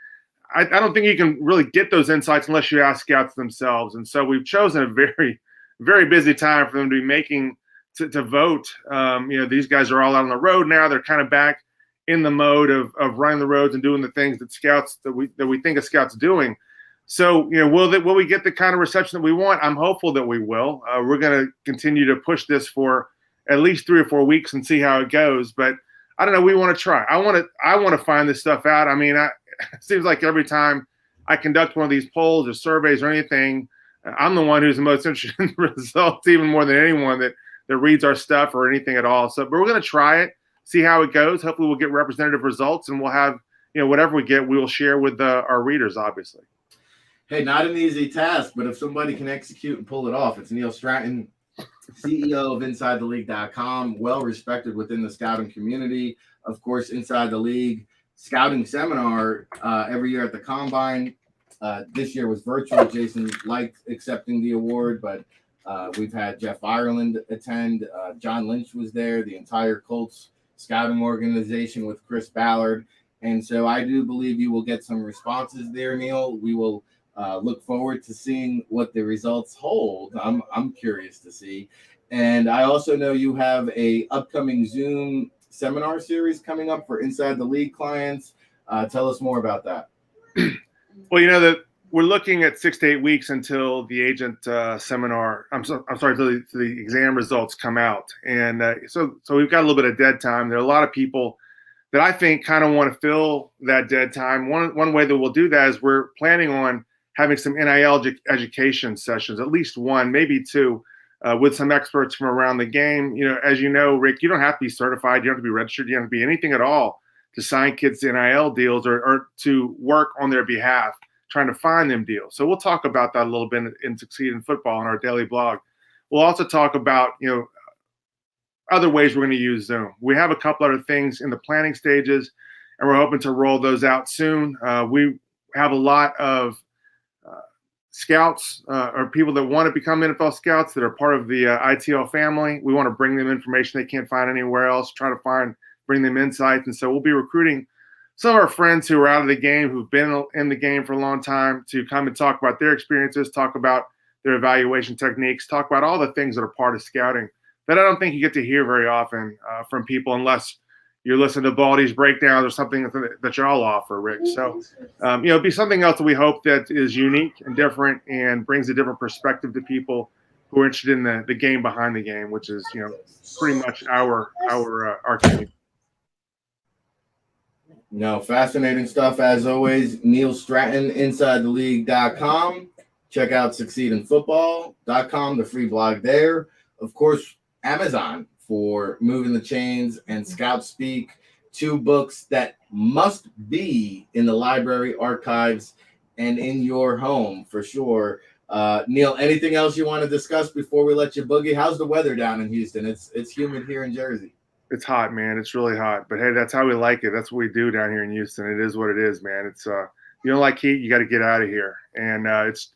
I don't think you can really get those insights unless you ask scouts themselves. And so we've chosen a very, very busy time for them to be making to vote. These guys are all out on the road now. They're kind of back in the mode of running the roads and doing the things that we think a scout's doing. So, will we get the kind of reception that we want? I'm hopeful that we will. We're going to continue to push this for at least 3 or 4 weeks and see how it goes. But I don't know. We want to try. I want to find this stuff out. I mean, it seems like every time I conduct one of these polls or surveys or anything, I'm the one who's the most interested in the results, even more than anyone that reads our stuff or anything at all. So, but we're going to try it, see how it goes. Hopefully we'll get representative results, and we'll have, whatever we get, we will share with our readers, obviously. Hey, not an easy task, but if somebody can execute and pull it off, it's Neil Stratton, CEO of InsideTheLeague.com, well-respected within the scouting community. Of course, Inside the League scouting seminar every year at the Combine. This year was virtual. Jason liked accepting the award, but we've had Jeff Ireland attend. John Lynch was there, the entire Colts scouting organization with Chris Ballard. And so I do believe you will get some responses there, Neil. We will look forward to seeing what the results hold. I'm curious to see. And I also know you have a upcoming Zoom seminar series coming up for Inside the League clients. Tell us more about that. Well, we're looking at 6 to 8 weeks until the agent seminar. I'm sorry, until the exam results come out, and so we've got a little bit of dead time. There are a lot of people that I think kind of want to fill that dead time. One way that we'll do that is we're planning on having some NIL education sessions, at least one, maybe 2, with some experts from around the game. As you know, Rick, you don't have to be certified, you don't have to be registered, you don't have to be anything at all to sign kids to NIL deals or to work on their behalf, trying to find them deals. So we'll talk about that a little bit in Succeed in Football on our daily blog. We'll also talk about, other ways we're going to use Zoom. We have a couple other things in the planning stages, and we're hoping to roll those out soon. We have a lot of scouts or people that want to become NFL scouts that are part of the ITL family. We want to bring them information they can't find anywhere else, bring them insights. And so we'll be recruiting some of our friends who are out of the game, who've been in the game for a long time, to come and talk about their experiences, talk about their evaluation techniques, talk about all the things that are part of scouting that I don't think you get to hear very often from people, unless you're listening to Baldy's breakdowns or something that y'all offer, Rick. So, it'd be something else that we hope that is unique and different and brings a different perspective to people who are interested in the game behind the game, which is, pretty much our community. No, fascinating stuff as always. Neil Stratton, InsideTheLeague.com. Check out SucceedInFootball.com, the free blog there. Of course, Amazon for Moving the Chains and Scout Speak, 2 books that must be in the library archives and in your home for sure. Neil, anything else you want to discuss before we let you boogie? How's the weather down in Houston? It's humid here in Jersey. It's hot, man. It's really hot. But hey, that's how we like it. That's what we do down here in Houston. It is what it is, man. It's you don't like heat, you got to get out of here. And it's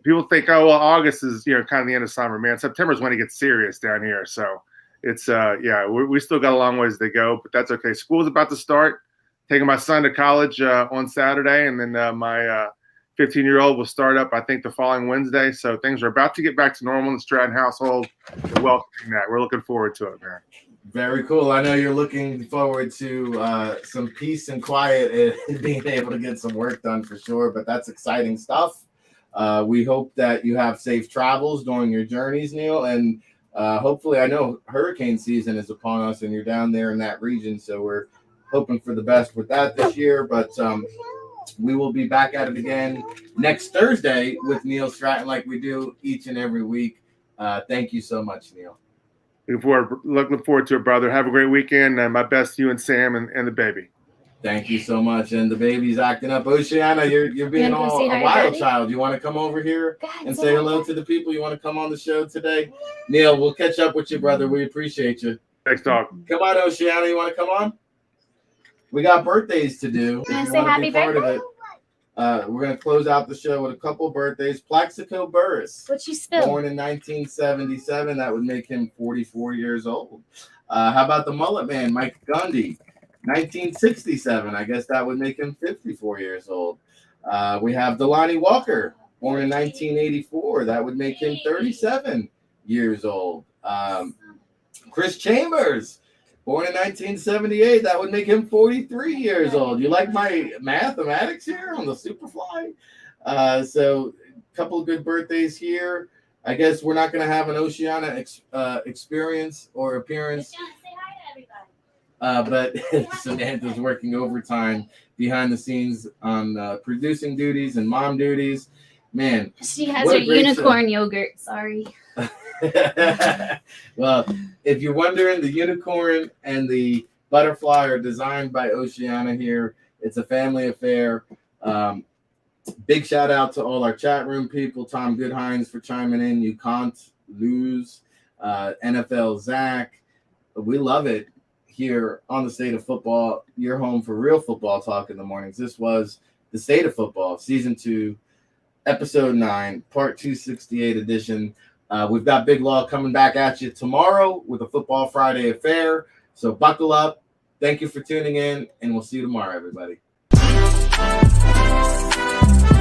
people think, oh well, August is kind of the end of summer, man. September is when it gets serious down here. So it's we still got a long ways to go, but that's okay. School's about to start. Taking my son to college on Saturday, and then my 15-year-old will start up, I think, the following Wednesday. So things are about to get back to normal in the Stratton household. We're welcoming that. We're looking forward to it, man. Very cool. I know you're looking forward to some peace and quiet and being able to get some work done for sure, but that's exciting stuff. We hope that you have safe travels during your journeys, Neil, and hopefully, I know hurricane season is upon us and you're down there in that region, so we're hoping for the best with that this year, but we will be back at it again next Thursday with Neil Stratton like we do each and every week. Thank you so much, Neil. Looking forward to it, brother. Have a great weekend. My best to you and Sam and the baby. Thank you so much. And the baby's acting up. Oceana, you're being all a wild child. You want to come over here and say hello to the people? You want to come on the show today? Neil, we'll catch up with you, brother. We appreciate you. Thanks, dog. Come on, Oceana. You want to come on? We got birthdays to do. Can I say happy birthday? We're going to close out the show with a couple birthdays. Plaxico Burris. What you spill? Born in 1977. That would make him 44 years old. How about the mullet man, Mike Gundy? 1967. I guess that would make him 54 years old. We have Delani Walker, born in 1984. That would make him 37 years old. Chris Chambers, born in 1978. That would make him 43 years old. You like my mathematics here on the Superfly? So a couple of good birthdays here. I guess we're not going to have an Oceana experience or appearance. But Samantha's working overtime behind the scenes on producing duties and mom duties. Man, she has her unicorn yogurt. Sorry. Well, if you're wondering, the unicorn and the butterfly are designed by Oceana here. It's a family affair. Big shout out to all our chat room people. Tom Goodhines for chiming in. You can't lose. NFL Zach. We love it here on the State of Football, your home for real football talk in the mornings. This was the State of Football, Season 2, Episode 9, Part 268 edition. We've got Big Law coming back at you tomorrow with a Football Friday affair. So buckle up. Thank you for tuning in, and we'll see you tomorrow, everybody.